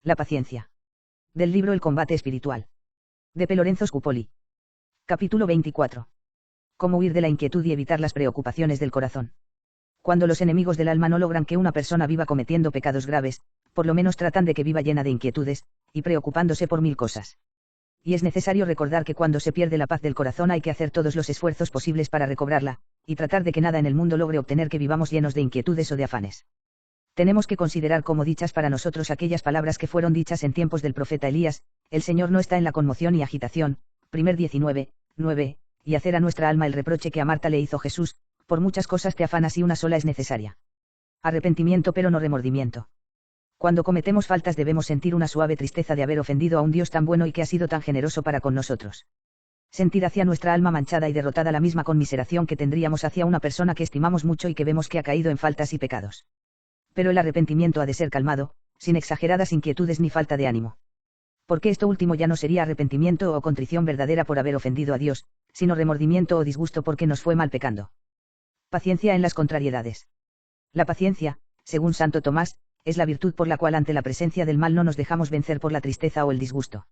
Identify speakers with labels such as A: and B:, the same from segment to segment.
A: La paciencia. Del libro El combate espiritual. De P. Lorenzo Scupoli. Capítulo 24. Cómo huir de la inquietud y evitar las preocupaciones del corazón. Cuando los enemigos del alma no logran que una persona viva cometiendo pecados graves, por lo menos tratan de que viva llena de inquietudes, y preocupándose por mil cosas. Y es necesario recordar que cuando se pierde la paz del corazón hay que hacer todos los esfuerzos posibles para recobrarla, y tratar de que nada en el mundo logre obtener que vivamos llenos de inquietudes o de afanes. Tenemos que considerar como dichas para nosotros aquellas palabras que fueron dichas en tiempos del profeta Elías: el Señor no está en la conmoción y agitación, 19:9, y hacer a nuestra alma el reproche que a Marta le hizo Jesús: por muchas cosas te afanas y una sola es necesaria. Arrepentimiento pero no remordimiento. Cuando cometemos faltas debemos sentir una suave tristeza de haber ofendido a un Dios tan bueno y que ha sido tan generoso para con nosotros. Sentir hacia nuestra alma manchada y derrotada la misma conmiseración que tendríamos hacia una persona que estimamos mucho y que vemos que ha caído en faltas y pecados. Pero el arrepentimiento ha de ser calmado, sin exageradas inquietudes ni falta de ánimo. Porque esto último ya no sería arrepentimiento o contrición verdadera por haber ofendido a Dios, sino remordimiento o disgusto porque nos fue mal pecando. Paciencia en las contrariedades. La paciencia, según Santo Tomás, es la virtud por la cual ante la presencia del mal no nos dejamos vencer por la tristeza o el disgusto.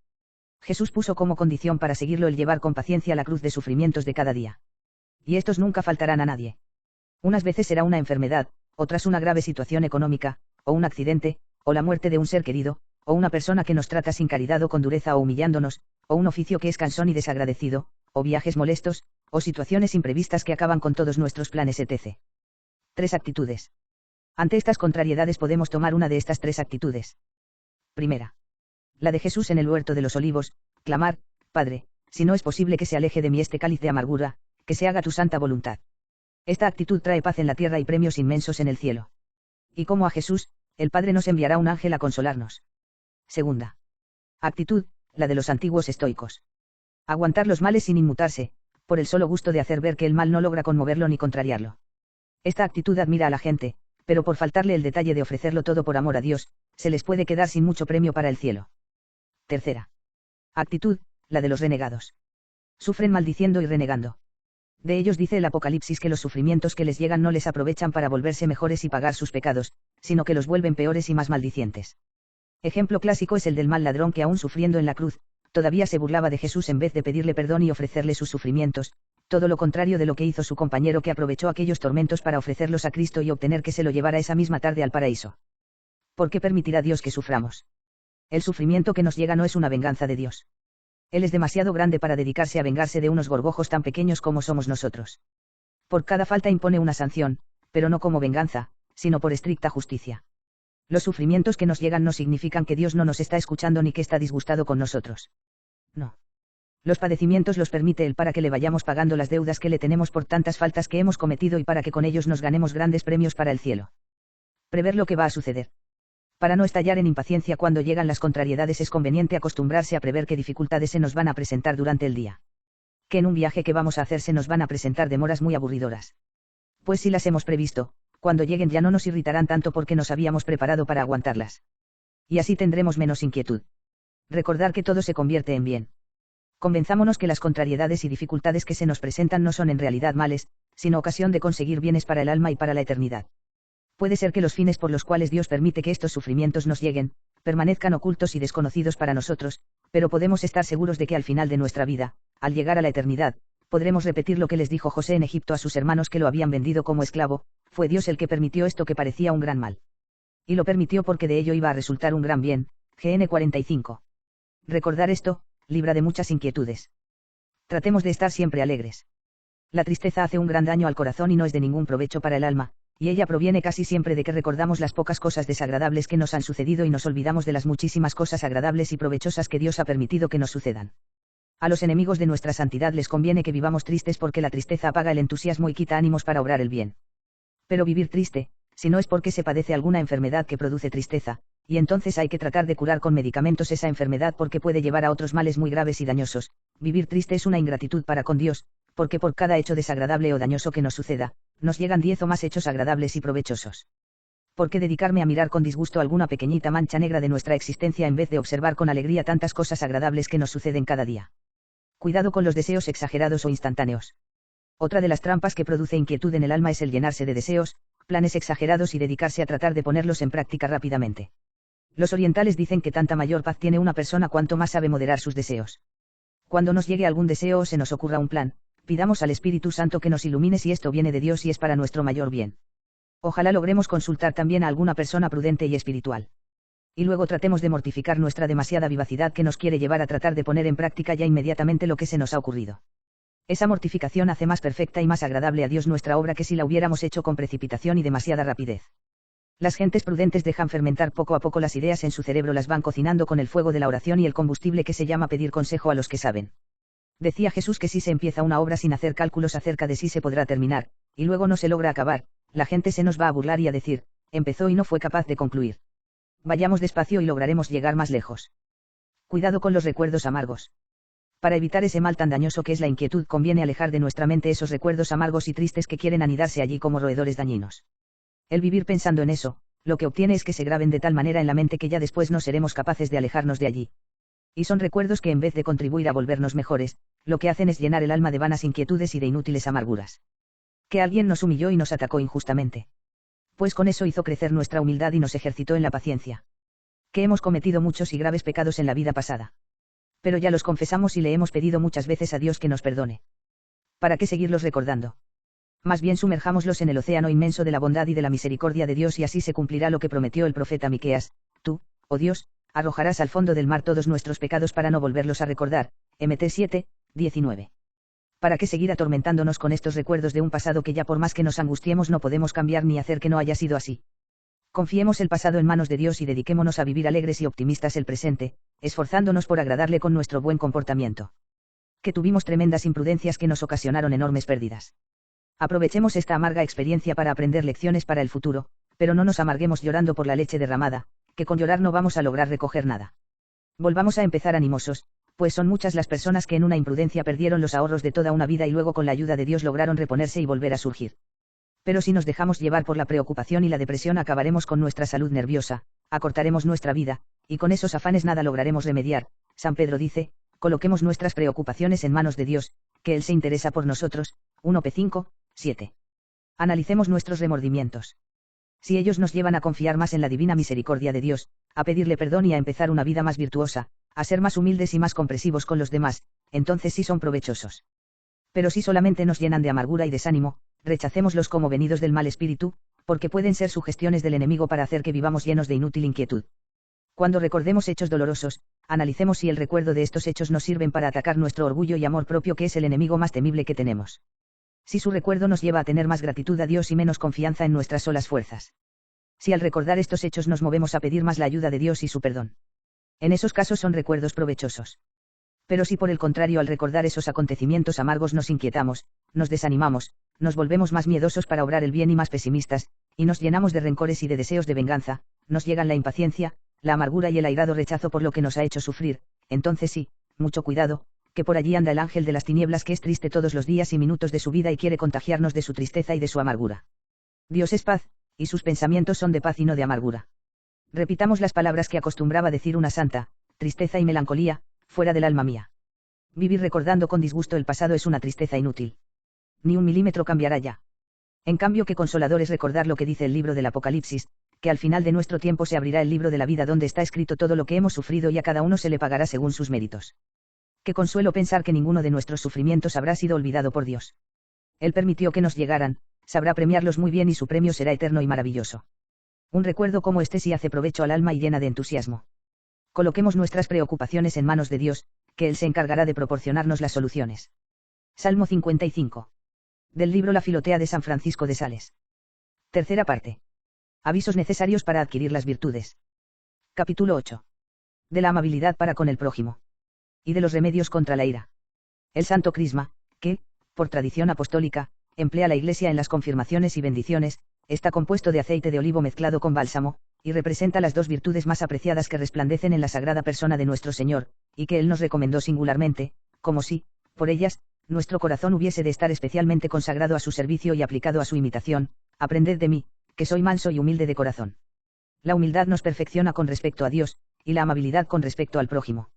A: Jesús puso como condición para seguirlo el llevar con paciencia la cruz de sufrimientos de cada día. Y estos nunca faltarán a nadie. Unas veces será una enfermedad, otras una grave situación económica, o un accidente, o la muerte de un ser querido, o una persona que nos trata sin caridad o con dureza o humillándonos, o un oficio que es cansón y desagradecido, o viajes molestos, o situaciones imprevistas que acaban con todos nuestros planes etc. 3 actitudes. Ante estas contrariedades podemos tomar una de estas 3 actitudes. Primera. La de Jesús en el huerto de los olivos: clamar: Padre, si no es posible que se aleje de mí este cáliz de amargura, que se haga tu santa voluntad. Esta actitud trae paz en la tierra y premios inmensos en el cielo. Y como a Jesús, el Padre nos enviará un ángel a consolarnos. Segunda actitud, la de los antiguos estoicos. Aguantar los males sin inmutarse, por el solo gusto de hacer ver que el mal no logra conmoverlo ni contrariarlo. Esta actitud admira a la gente, pero por faltarle el detalle de ofrecerlo todo por amor a Dios, se les puede quedar sin mucho premio para el cielo. Tercera actitud, la de los renegados. Sufren maldiciendo y renegando. De ellos dice el Apocalipsis que los sufrimientos que les llegan no les aprovechan para volverse mejores y pagar sus pecados, sino que los vuelven peores y más maldicientes. Ejemplo clásico es el del mal ladrón que aún sufriendo en la cruz, todavía se burlaba de Jesús en vez de pedirle perdón y ofrecerle sus sufrimientos, todo lo contrario de lo que hizo su compañero que aprovechó aquellos tormentos para ofrecerlos a Cristo y obtener que se lo llevara esa misma tarde al paraíso. ¿Por qué permitirá Dios que suframos? El sufrimiento que nos llega no es una venganza de Dios. Él es demasiado grande para dedicarse a vengarse de unos gorgojos tan pequeños como somos nosotros. Por cada falta impone una sanción, pero no como venganza, sino por estricta justicia. Los sufrimientos que nos llegan no significan que Dios no nos está escuchando ni que está disgustado con nosotros. No. Los padecimientos los permite Él para que le vayamos pagando las deudas que le tenemos por tantas faltas que hemos cometido y para que con ellos nos ganemos grandes premios para el cielo. Prever lo que va a suceder. Para no estallar en impaciencia cuando llegan las contrariedades es conveniente acostumbrarse a prever qué dificultades se nos van a presentar durante el día. Que en un viaje que vamos a hacer se nos van a presentar demoras muy aburridoras. Pues si las hemos previsto, cuando lleguen ya no nos irritarán tanto porque nos habíamos preparado para aguantarlas. Y así tendremos menos inquietud. Recordar que todo se convierte en bien. Convenzámonos que las contrariedades y dificultades que se nos presentan no son en realidad males, sino ocasión de conseguir bienes para el alma y para la eternidad. Puede ser que los fines por los cuales Dios permite que estos sufrimientos nos lleguen, permanezcan ocultos y desconocidos para nosotros, pero podemos estar seguros de que al final de nuestra vida, al llegar a la eternidad, podremos repetir lo que les dijo José en Egipto a sus hermanos que lo habían vendido como esclavo: fue Dios el que permitió esto que parecía un gran mal. Y lo permitió porque de ello iba a resultar un gran bien. GN 45. Recordar esto, libra de muchas inquietudes. Tratemos de estar siempre alegres. La tristeza hace un gran daño al corazón y no es de ningún provecho para el alma, y ella proviene casi siempre de que recordamos las pocas cosas desagradables que nos han sucedido y nos olvidamos de las muchísimas cosas agradables y provechosas que Dios ha permitido que nos sucedan. A los enemigos de nuestra santidad les conviene que vivamos tristes porque la tristeza apaga el entusiasmo y quita ánimos para obrar el bien. Pero vivir triste, si no es porque se padece alguna enfermedad que produce tristeza, y entonces hay que tratar de curar con medicamentos esa enfermedad porque puede llevar a otros males muy graves y dañosos. Vivir triste es una ingratitud para con Dios, porque por cada hecho desagradable o dañoso que nos suceda, nos llegan 10 o más hechos agradables y provechosos. ¿Por qué dedicarme a mirar con disgusto alguna pequeñita mancha negra de nuestra existencia en vez de observar con alegría tantas cosas agradables que nos suceden cada día? Cuidado con los deseos exagerados o instantáneos. Otra de las trampas que produce inquietud en el alma es el llenarse de deseos, planes exagerados y dedicarse a tratar de ponerlos en práctica rápidamente. Los orientales dicen que tanta mayor paz tiene una persona cuanto más sabe moderar sus deseos. Cuando nos llegue algún deseo o se nos ocurra un plan, pidamos al Espíritu Santo que nos ilumine si esto viene de Dios y es para nuestro mayor bien. Ojalá logremos consultar también a alguna persona prudente y espiritual. Y luego tratemos de mortificar nuestra demasiada vivacidad que nos quiere llevar a tratar de poner en práctica ya inmediatamente lo que se nos ha ocurrido. Esa mortificación hace más perfecta y más agradable a Dios nuestra obra que si la hubiéramos hecho con precipitación y demasiada rapidez. Las gentes prudentes dejan fermentar poco a poco las ideas en su cerebro, las van cocinando con el fuego de la oración y el combustible que se llama pedir consejo a los que saben. Decía Jesús que si se empieza una obra sin hacer cálculos acerca de si se podrá terminar, y luego no se logra acabar, la gente se nos va a burlar y a decir, empezó y no fue capaz de concluir. Vayamos despacio y lograremos llegar más lejos. Cuidado con los recuerdos amargos. Para evitar ese mal tan dañoso que es la inquietud, conviene alejar de nuestra mente esos recuerdos amargos y tristes que quieren anidarse allí como roedores dañinos. El vivir pensando en eso, lo que obtiene es que se graben de tal manera en la mente que ya después no seremos capaces de alejarnos de allí. Y son recuerdos que en vez de contribuir a volvernos mejores, lo que hacen es llenar el alma de vanas inquietudes y de inútiles amarguras. Que alguien nos humilló y nos atacó injustamente. Pues con eso hizo crecer nuestra humildad y nos ejercitó en la paciencia. Que hemos cometido muchos y graves pecados en la vida pasada. Pero ya los confesamos y le hemos pedido muchas veces a Dios que nos perdone. ¿Para qué seguirlos recordando? Más bien sumerjámoslos en el océano inmenso de la bondad y de la misericordia de Dios y así se cumplirá lo que prometió el profeta Miqueas, tú, oh Dios, arrojarás al fondo del mar todos nuestros pecados para no volverlos a recordar, Mt 7, 19. ¿Para qué seguir atormentándonos con estos recuerdos de un pasado que ya por más que nos angustiemos no podemos cambiar ni hacer que no haya sido así? Confiemos el pasado en manos de Dios y dediquémonos a vivir alegres y optimistas el presente, esforzándonos por agradarle con nuestro buen comportamiento. Que tuvimos tremendas imprudencias que nos ocasionaron enormes pérdidas. Aprovechemos esta amarga experiencia para aprender lecciones para el futuro, pero no nos amarguemos llorando por la leche derramada, que con llorar no vamos a lograr recoger nada. Volvamos a empezar animosos, pues son muchas las personas que en una imprudencia perdieron los ahorros de toda una vida y luego con la ayuda de Dios lograron reponerse y volver a surgir. Pero si nos dejamos llevar por la preocupación y la depresión acabaremos con nuestra salud nerviosa, acortaremos nuestra vida, y con esos afanes nada lograremos remediar. San Pedro dice, coloquemos nuestras preocupaciones en manos de Dios, que Él se interesa por nosotros, 1 P 5, 7. Analicemos nuestros remordimientos. Si ellos nos llevan a confiar más en la divina misericordia de Dios, a pedirle perdón y a empezar una vida más virtuosa, a ser más humildes y más comprensivos con los demás, entonces sí son provechosos. Pero si solamente nos llenan de amargura y desánimo, rechacémoslos como venidos del mal espíritu, porque pueden ser sugestiones del enemigo para hacer que vivamos llenos de inútil inquietud. Cuando recordemos hechos dolorosos, analicemos si el recuerdo de estos hechos nos sirven para atacar nuestro orgullo y amor propio, que es el enemigo más temible que tenemos. Si su recuerdo nos lleva a tener más gratitud a Dios y menos confianza en nuestras solas fuerzas. Si al recordar estos hechos nos movemos a pedir más la ayuda de Dios y su perdón. En esos casos son recuerdos provechosos. Pero si por el contrario al recordar esos acontecimientos amargos nos inquietamos, nos desanimamos, nos volvemos más miedosos para obrar el bien y más pesimistas, y nos llenamos de rencores y de deseos de venganza, nos llegan la impaciencia, la amargura y el airado rechazo por lo que nos ha hecho sufrir, entonces sí, mucho cuidado, que por allí anda el ángel de las tinieblas que es triste todos los días y minutos de su vida y quiere contagiarnos de su tristeza y de su amargura. Dios es paz, y sus pensamientos son de paz y no de amargura. Repitamos las palabras que acostumbraba decir una santa, tristeza y melancolía, fuera del alma mía. Vivir recordando con disgusto el pasado es una tristeza inútil. Ni un milímetro cambiará ya. En cambio, qué consolador es recordar lo que dice el libro del Apocalipsis, que al final de nuestro tiempo se abrirá el libro de la vida donde está escrito todo lo que hemos sufrido y a cada uno se le pagará según sus méritos. Qué consuelo pensar que ninguno de nuestros sufrimientos habrá sido olvidado por Dios. Él permitió que nos llegaran, sabrá premiarlos muy bien y su premio será eterno y maravilloso. Un recuerdo como este sí hace provecho al alma y llena de entusiasmo. Coloquemos nuestras preocupaciones en manos de Dios, que Él se encargará de proporcionarnos las soluciones. Salmo 55. Del libro La Filotea de San Francisco de Sales. Tercera parte. Avisos necesarios para adquirir las virtudes. Capítulo 8. De la amabilidad para con el prójimo. Y de los remedios contra la ira. El santo crisma, que, por tradición apostólica, emplea la Iglesia en las confirmaciones y bendiciones, está compuesto de aceite de olivo mezclado con bálsamo, y representa las dos virtudes más apreciadas que resplandecen en la sagrada persona de nuestro Señor, y que Él nos recomendó singularmente, como si, por ellas, nuestro corazón hubiese de estar especialmente consagrado a su servicio y aplicado a su imitación. Aprended de mí, que soy manso y humilde de corazón. La humildad nos perfecciona con respecto a Dios, y la amabilidad con respecto al prójimo.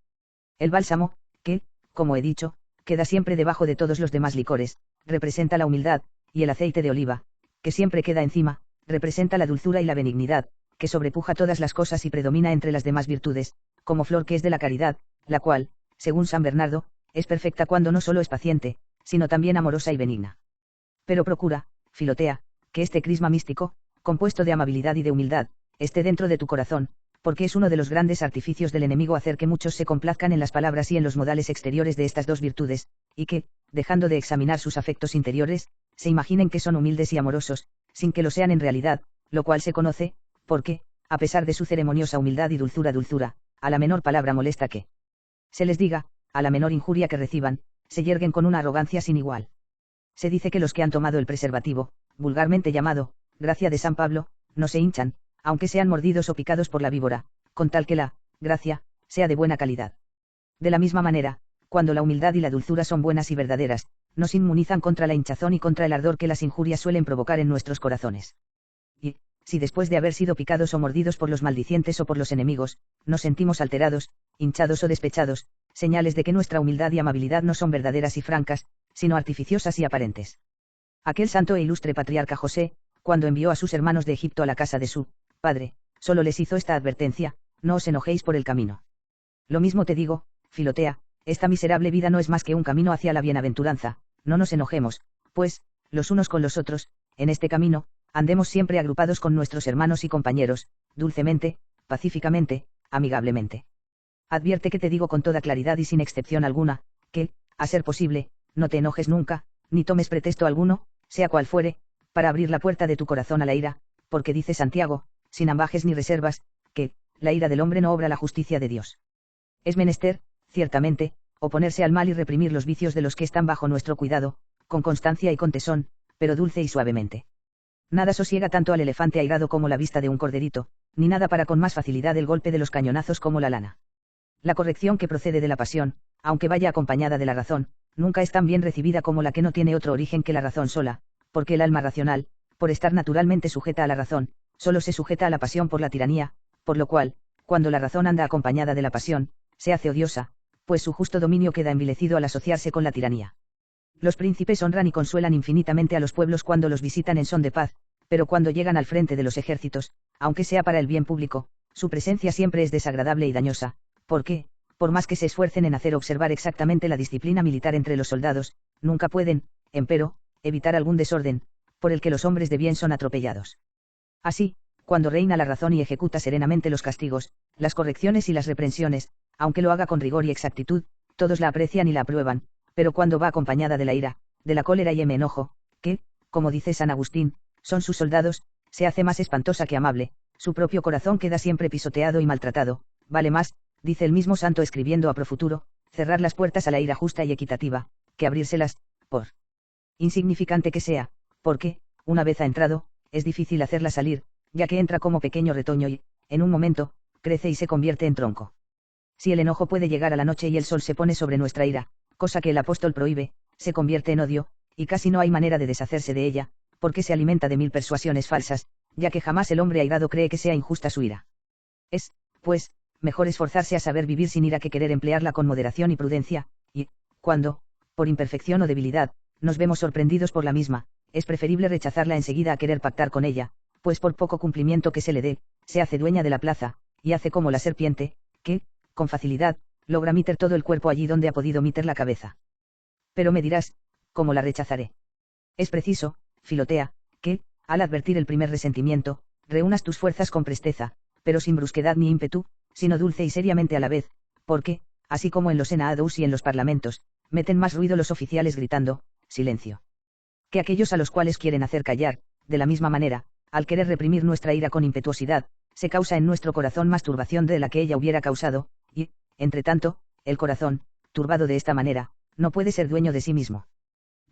A: El bálsamo, que, como he dicho, queda siempre debajo de todos los demás licores, representa la humildad, y el aceite de oliva, que siempre queda encima, representa la dulzura y la benignidad, que sobrepuja todas las cosas y predomina entre las demás virtudes, como flor que es de la caridad, la cual, según San Bernardo, es perfecta cuando no solo es paciente, sino también amorosa y benigna. Pero procura, Filotea, que este crisma místico, compuesto de amabilidad y de humildad, esté dentro de tu corazón, porque es uno de los grandes artificios del enemigo hacer que muchos se complazcan en las palabras y en los modales exteriores de estas dos virtudes, y que, dejando de examinar sus afectos interiores, se imaginen que son humildes y amorosos, sin que lo sean en realidad, lo cual se conoce, porque, a pesar de su ceremoniosa humildad y dulzura, a la menor palabra molesta que se les diga, a la menor injuria que reciban, se yerguen con una arrogancia sin igual. Se dice que los que han tomado el preservativo, vulgarmente llamado, gracia de San Pablo, no se hinchan, aunque sean mordidos o picados por la víbora, con tal que la gracia sea de buena calidad. De la misma manera, cuando la humildad y la dulzura son buenas y verdaderas, nos inmunizan contra la hinchazón y contra el ardor que las injurias suelen provocar en nuestros corazones. Y, si después de haber sido picados o mordidos por los maldicientes o por los enemigos, nos sentimos alterados, hinchados o despechados, señales de que nuestra humildad y amabilidad no son verdaderas y francas, sino artificiosas y aparentes. Aquel santo e ilustre patriarca José, cuando envió a sus hermanos de Egipto a la casa de su padre, solo les hizo esta advertencia: no os enojéis por el camino. Lo mismo te digo, Filotea, esta miserable vida no es más que un camino hacia la bienaventuranza, no nos enojemos, pues, los unos con los otros, en este camino, andemos siempre agrupados con nuestros hermanos y compañeros, dulcemente, pacíficamente, amigablemente. Advierte que te digo con toda claridad y sin excepción alguna, que, a ser posible, no te enojes nunca, ni tomes pretexto alguno, sea cual fuere, para abrir la puerta de tu corazón a la ira, porque dice Santiago, sin ambajes ni reservas, que, la ira del hombre no obra la justicia de Dios. Es menester, ciertamente, oponerse al mal y reprimir los vicios de los que están bajo nuestro cuidado, con constancia y con tesón, pero dulce y suavemente. Nada sosiega tanto al elefante airado como la vista de un corderito, ni nada para con más facilidad el golpe de los cañonazos como la lana. La corrección que procede de la pasión, aunque vaya acompañada de la razón, nunca es tan bien recibida como la que no tiene otro origen que la razón sola, porque el alma racional, por estar naturalmente sujeta a la razón, solo se sujeta a la pasión por la tiranía, por lo cual, cuando la razón anda acompañada de la pasión, se hace odiosa, pues su justo dominio queda envilecido al asociarse con la tiranía. Los príncipes honran y consuelan infinitamente a los pueblos cuando los visitan en son de paz, pero cuando llegan al frente de los ejércitos, aunque sea para el bien público, su presencia siempre es desagradable y dañosa, porque, por más que se esfuercen en hacer observar exactamente la disciplina militar entre los soldados, nunca pueden, empero, evitar algún desorden, por el que los hombres de bien son atropellados. Así, cuando reina la razón y ejecuta serenamente los castigos, las correcciones y las reprensiones, aunque lo haga con rigor y exactitud, todos la aprecian y la aprueban, pero cuando va acompañada de la ira, de la cólera y enojo, que, como dice San Agustín, son sus soldados, se hace más espantosa que amable, su propio corazón queda siempre pisoteado y maltratado, vale más, dice el mismo santo escribiendo a profuturo, cerrar las puertas a la ira justa y equitativa, que abrírselas, por insignificante que sea, porque, una vez ha entrado, es difícil hacerla salir, ya que entra como pequeño retoño y, en un momento, crece y se convierte en tronco. Si el enojo puede llegar a la noche y el sol se pone sobre nuestra ira, cosa que el apóstol prohíbe, se convierte en odio, y casi no hay manera de deshacerse de ella, porque se alimenta de 1000 persuasiones falsas, ya que jamás el hombre airado cree que sea injusta su ira. Es, pues, mejor esforzarse a saber vivir sin ira que querer emplearla con moderación y prudencia, y, cuando, por imperfección o debilidad, nos vemos sorprendidos por la misma, es preferible rechazarla enseguida a querer pactar con ella, pues por poco cumplimiento que se le dé, se hace dueña de la plaza, y hace como la serpiente, que, con facilidad, logra meter todo el cuerpo allí donde ha podido meter la cabeza. Pero me dirás, ¿cómo la rechazaré? Es preciso, Filotea, que, al advertir el primer resentimiento, reúnas tus fuerzas con presteza, pero sin brusquedad ni ímpetu, sino dulce y seriamente a la vez, porque, así como en los senados y en los parlamentos, meten más ruido los oficiales gritando, silencio, que aquellos a los cuales quieren hacer callar, de la misma manera, al querer reprimir nuestra ira con impetuosidad, se causa en nuestro corazón más turbación de la que ella hubiera causado, y, entre tanto, el corazón, turbado de esta manera, no puede ser dueño de sí mismo.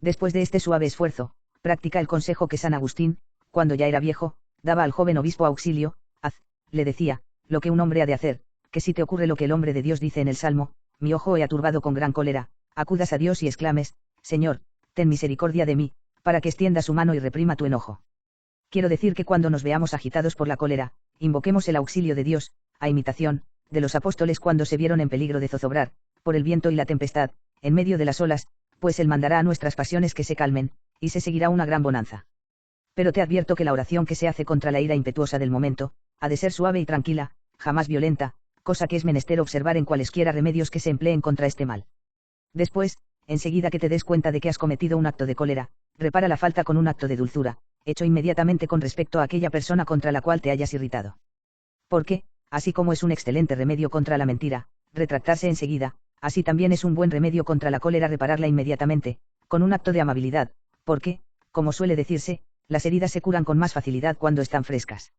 A: Después de este suave esfuerzo, practica el consejo que San Agustín, cuando ya era viejo, daba al joven obispo Auxilio: haz, le decía, lo que un hombre ha de hacer, que si te ocurre lo que el hombre de Dios dice en el Salmo, mi ojo he aturbado con gran cólera, acudas a Dios y exclames, Señor, ten misericordia de mí, para que extienda su mano y reprima tu enojo. Quiero decir que cuando nos veamos agitados por la cólera, invoquemos el auxilio de Dios, a imitación de los apóstoles cuando se vieron en peligro de zozobrar, por el viento y la tempestad, en medio de las olas, pues Él mandará a nuestras pasiones que se calmen, y se seguirá una gran bonanza. Pero te advierto que la oración que se hace contra la ira impetuosa del momento, ha de ser suave y tranquila, jamás violenta, cosa que es menester observar en cualesquiera remedios que se empleen contra este mal. Después, enseguida que te des cuenta de que has cometido un acto de cólera, repara la falta con un acto de dulzura, hecho inmediatamente con respecto a aquella persona contra la cual te hayas irritado. Porque, así como es un excelente remedio contra la mentira, retractarse enseguida, así también es un buen remedio contra la cólera repararla inmediatamente, con un acto de amabilidad, porque, como suele decirse, las heridas se curan con más facilidad cuando están frescas.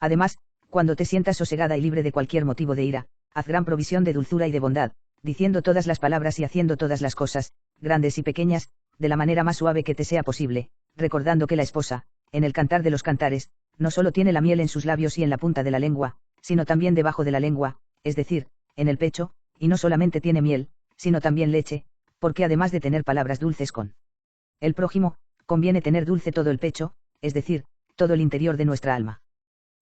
A: Además, cuando te sientas sosegada y libre de cualquier motivo de ira, haz gran provisión de dulzura y de bondad, diciendo todas las palabras y haciendo todas las cosas, grandes y pequeñas, de la manera más suave que te sea posible, recordando que la esposa, en el cantar de los cantares, no solo tiene la miel en sus labios y en la punta de la lengua, sino también debajo de la lengua, es decir, en el pecho, y no solamente tiene miel, sino también leche, porque además de tener palabras dulces con el prójimo, conviene tener dulce todo el pecho, es decir, todo el interior de nuestra alma.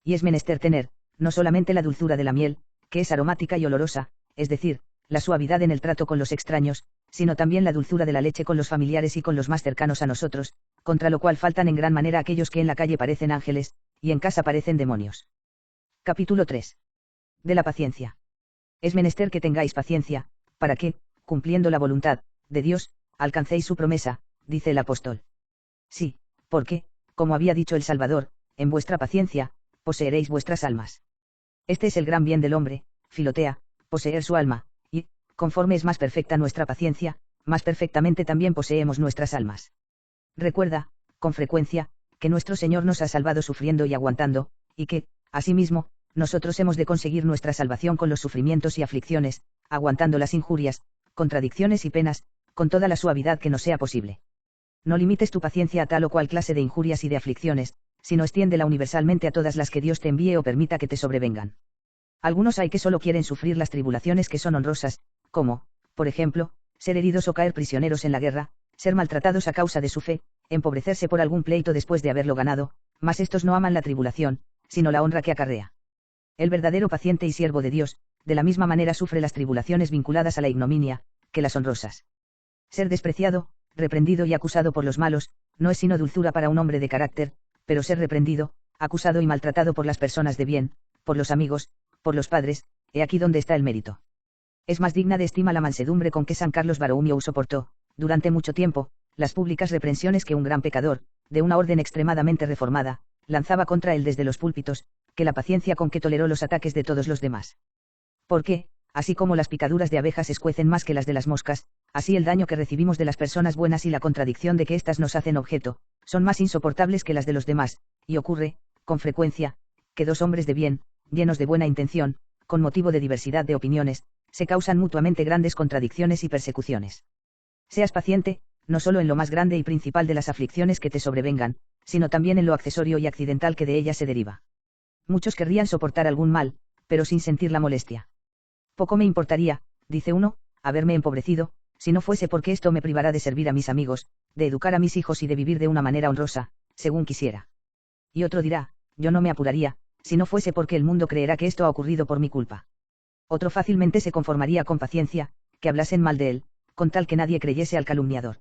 A: Y es menester tener, no solamente la dulzura de la miel, que es aromática y olorosa, es decir, la suavidad en el trato con los extraños, sino también la dulzura de la leche con los familiares y con los más cercanos a nosotros, contra lo cual faltan en gran manera aquellos que en la calle parecen ángeles, y en casa parecen demonios. Capítulo 3. De la paciencia. Es menester que tengáis paciencia, para que, cumpliendo la voluntad de Dios, alcancéis su promesa, dice el apóstol. Sí, porque, como había dicho el Salvador, en vuestra paciencia, poseeréis vuestras almas. Este es el gran bien del hombre, Filotea, poseer su alma, y, conforme es más perfecta nuestra paciencia, más perfectamente también poseemos nuestras almas. Recuerda, con frecuencia, que nuestro Señor nos ha salvado sufriendo y aguantando, y que, asimismo, nosotros hemos de conseguir nuestra salvación con los sufrimientos y aflicciones, aguantando las injurias, contradicciones y penas, con toda la suavidad que nos sea posible. No limites tu paciencia a tal o cual clase de injurias y de aflicciones, sino extiéndela universalmente a todas las que Dios te envíe o permita que te sobrevengan. Algunos hay que solo quieren sufrir las tribulaciones que son honrosas, como, por ejemplo, ser heridos o caer prisioneros en la guerra, ser maltratados a causa de su fe, empobrecerse por algún pleito después de haberlo ganado, mas estos no aman la tribulación, sino la honra que acarrea. El verdadero paciente y siervo de Dios, de la misma manera sufre las tribulaciones vinculadas a la ignominia, que las honrosas. Ser despreciado, reprendido y acusado por los malos, no es sino dulzura para un hombre de carácter, pero ser reprendido, acusado y maltratado por las personas de bien, por los amigos, por los padres, he aquí donde está el mérito. Es más digna de estima la mansedumbre con que San Carlos Borromeo soportó, durante mucho tiempo, las públicas reprensiones que un gran pecador, de una orden extremadamente reformada, lanzaba contra él desde los púlpitos, que la paciencia con que toleró los ataques de todos los demás. Porque, así como las picaduras de abejas escuecen más que las de las moscas, así el daño que recibimos de las personas buenas y la contradicción de que éstas nos hacen objeto, son más insoportables que las de los demás, y ocurre, con frecuencia, que dos hombres de bien, llenos de buena intención, con motivo de diversidad de opiniones, se causan mutuamente grandes contradicciones y persecuciones. Seas paciente, no solo en lo más grande y principal de las aflicciones que te sobrevengan, sino también en lo accesorio y accidental que de ellas se deriva. Muchos querrían soportar algún mal, pero sin sentir la molestia. Poco me importaría, dice uno, haberme empobrecido, si no fuese porque esto me privará de servir a mis amigos, de educar a mis hijos y de vivir de una manera honrosa, según quisiera. Y otro dirá, yo no me apuraría, si no fuese porque el mundo creerá que esto ha ocurrido por mi culpa. Otro fácilmente se conformaría con paciencia, que hablasen mal de él, con tal que nadie creyese al calumniador.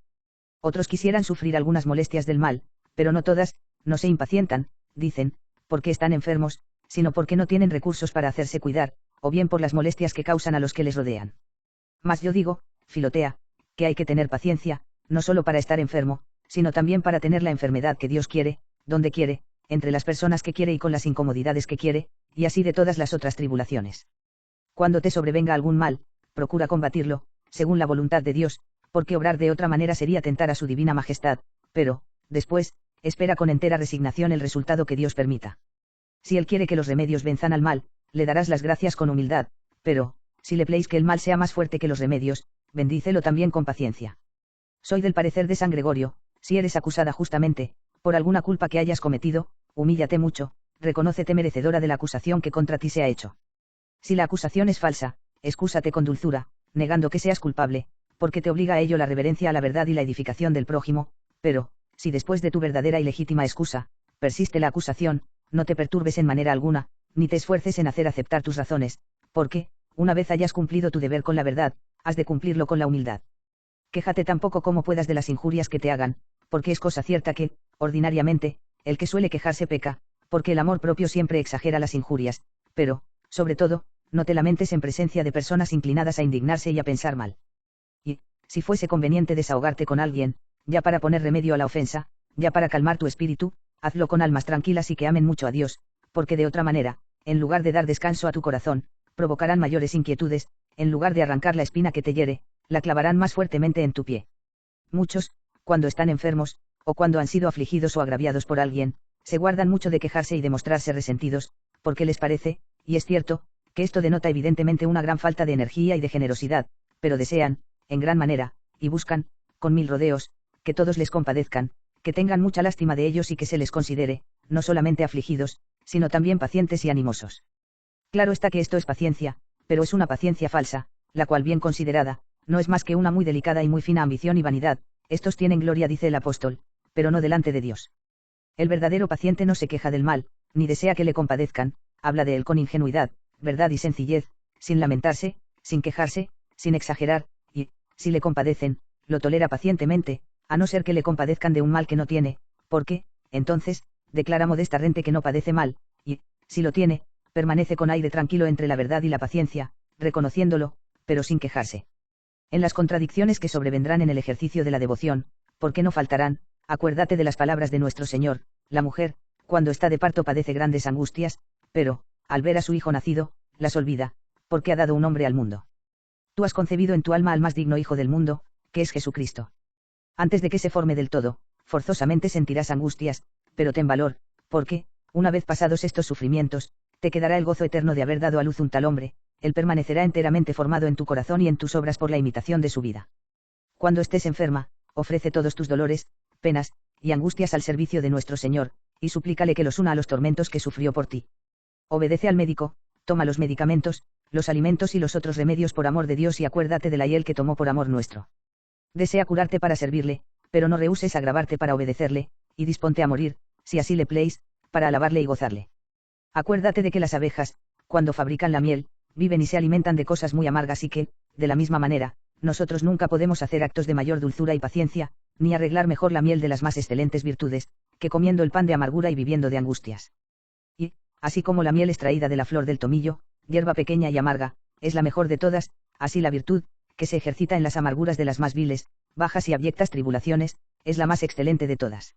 A: Otros quisieran sufrir algunas molestias del mal, pero no todas, no se impacientan, dicen, porque están enfermos, sino porque no tienen recursos para hacerse cuidar, o bien por las molestias que causan a los que les rodean. Mas yo digo, Filotea, que hay que tener paciencia, no solo para estar enfermo, sino también para tener la enfermedad que Dios quiere, donde quiere, entre las personas que quiere y con las incomodidades que quiere, y así de todas las otras tribulaciones. Cuando te sobrevenga algún mal, procura combatirlo, según la voluntad de Dios, porque obrar de otra manera sería tentar a su divina majestad, pero, después, espera con entera resignación el resultado que Dios permita. Si Él quiere que los remedios venzan al mal, le darás las gracias con humildad, pero, si le pléis que el mal sea más fuerte que los remedios, bendícelo también con paciencia. Soy del parecer de San Gregorio, si eres acusada justamente, por alguna culpa que hayas cometido, humíllate mucho, reconócete merecedora de la acusación que contra ti se ha hecho. Si la acusación es falsa, excúsate con dulzura, negando que seas culpable, porque te obliga a ello la reverencia a la verdad y la edificación del prójimo, pero, si después de tu verdadera y legítima excusa, persiste la acusación, no te perturbes en manera alguna, ni te esfuerces en hacer aceptar tus razones, porque, una vez hayas cumplido tu deber con la verdad, has de cumplirlo con la humildad. Quéjate tampoco como puedas de las injurias que te hagan, porque es cosa cierta que, ordinariamente, el que suele quejarse peca, Porque el amor propio siempre exagera las injurias, pero, sobre todo, no te lamentes en presencia de personas inclinadas a indignarse y a pensar mal. Y, si fuese conveniente desahogarte con alguien, ya para poner remedio a la ofensa, ya para calmar tu espíritu, hazlo con almas tranquilas y que amen mucho a Dios, porque de otra manera, en lugar de dar descanso a tu corazón, provocarán mayores inquietudes, en lugar de arrancar la espina que te hiere, la clavarán más fuertemente en tu pie. Muchos, cuando están enfermos, o cuando han sido afligidos o agraviados por alguien, se guardan mucho de quejarse y de mostrarse resentidos, porque les parece, y es cierto, que esto denota evidentemente una gran falta de energía y de generosidad, pero desean, en gran manera, y buscan, con mil rodeos, que todos les compadezcan, que tengan mucha lástima de ellos y que se les considere, no solamente afligidos, sino también pacientes y animosos. Claro está que esto es paciencia, pero es una paciencia falsa, la cual bien considerada, no es más que una muy delicada y muy fina ambición y vanidad. Estos tienen gloria, dice el apóstol, pero no delante de Dios. El verdadero paciente no se queja del mal, ni desea que le compadezcan, habla de él con ingenuidad, verdad y sencillez, sin lamentarse, sin quejarse, sin exagerar, y, si le compadecen, lo tolera pacientemente, a no ser que le compadezcan de un mal que no tiene, porque, entonces, declara modestamente que no padece mal, y, si lo tiene, permanece con aire tranquilo entre la verdad y la paciencia, reconociéndolo, pero sin quejarse. En las contradicciones que sobrevendrán en el ejercicio de la devoción, porque no faltarán, acuérdate de las palabras de nuestro Señor: la mujer, cuando está de parto padece grandes angustias, pero, al ver a su hijo nacido, las olvida, porque ha dado un hombre al mundo. Tú has concebido en tu alma al más digno hijo del mundo, que es Jesucristo. Antes de que se forme del todo, forzosamente sentirás angustias, pero ten valor, porque, una vez pasados estos sufrimientos, te quedará el gozo eterno de haber dado a luz un tal hombre. Él permanecerá enteramente formado en tu corazón y en tus obras por la imitación de su vida. Cuando estés enferma, ofrece todos tus dolores, penas, y angustias al servicio de nuestro Señor, y suplícale que los una a los tormentos que sufrió por ti. Obedece al médico, toma los medicamentos, los alimentos y los otros remedios por amor de Dios y acuérdate de la hiel que tomó por amor nuestro. Desea curarte para servirle, pero no rehuses agravarte para obedecerle, y disponte a morir, si así le pleis, para alabarle y gozarle. Acuérdate de que las abejas, cuando fabrican la miel, viven y se alimentan de cosas muy amargas y que, de la misma manera, nosotros nunca podemos hacer actos de mayor dulzura y paciencia, ni arreglar mejor la miel de las más excelentes virtudes, que comiendo el pan de amargura y viviendo de angustias. Y, así como la miel extraída de la flor del tomillo, hierba pequeña y amarga, es la mejor de todas, así la virtud, que se ejercita en las amarguras de las más viles, bajas y abyectas tribulaciones, es la más excelente de todas.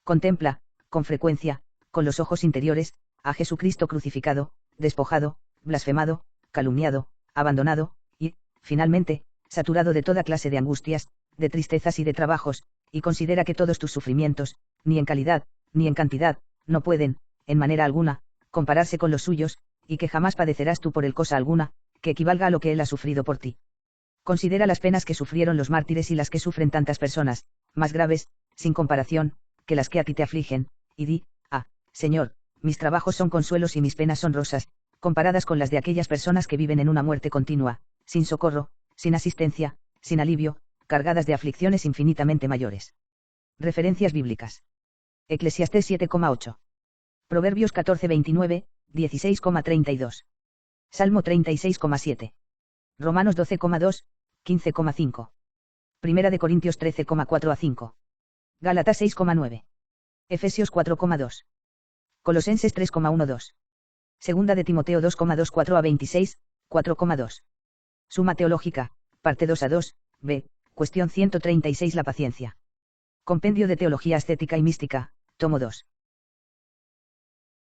A: Contempla, con frecuencia, con los ojos interiores, a Jesucristo crucificado, despojado, blasfemado, calumniado, abandonado, y, finalmente, saturado de toda clase de angustias, de tristezas y de trabajos, y considera que todos tus sufrimientos, ni en calidad, ni en cantidad, no pueden, en manera alguna, compararse con los suyos, y que jamás padecerás tú por él cosa alguna, que equivalga a lo que él ha sufrido por ti. Considera las penas que sufrieron los mártires y las que sufren tantas personas, más graves, sin comparación, que las que a ti te afligen, y di: Señor, mis trabajos son consuelos y mis penas son rosas, comparadas con las de aquellas personas que viven en una muerte continua, sin socorro, sin asistencia, sin alivio, cargadas de aflicciones infinitamente mayores. Referencias bíblicas. Eclesiastés 7,8. Proverbios 14,29, 16,32. Salmo 36,7. Romanos 12,2, 15,5. Primera de Corintios 13,4 a 5. Gálatas 6,9. Efesios 4,2. Colosenses 3,12. Segunda de Timoteo 2,24 a 26, 4,2. Suma teológica, parte 2 a 2, b, cuestión 136. La paciencia. Compendio de Teología Ascética y Mística, tomo 2.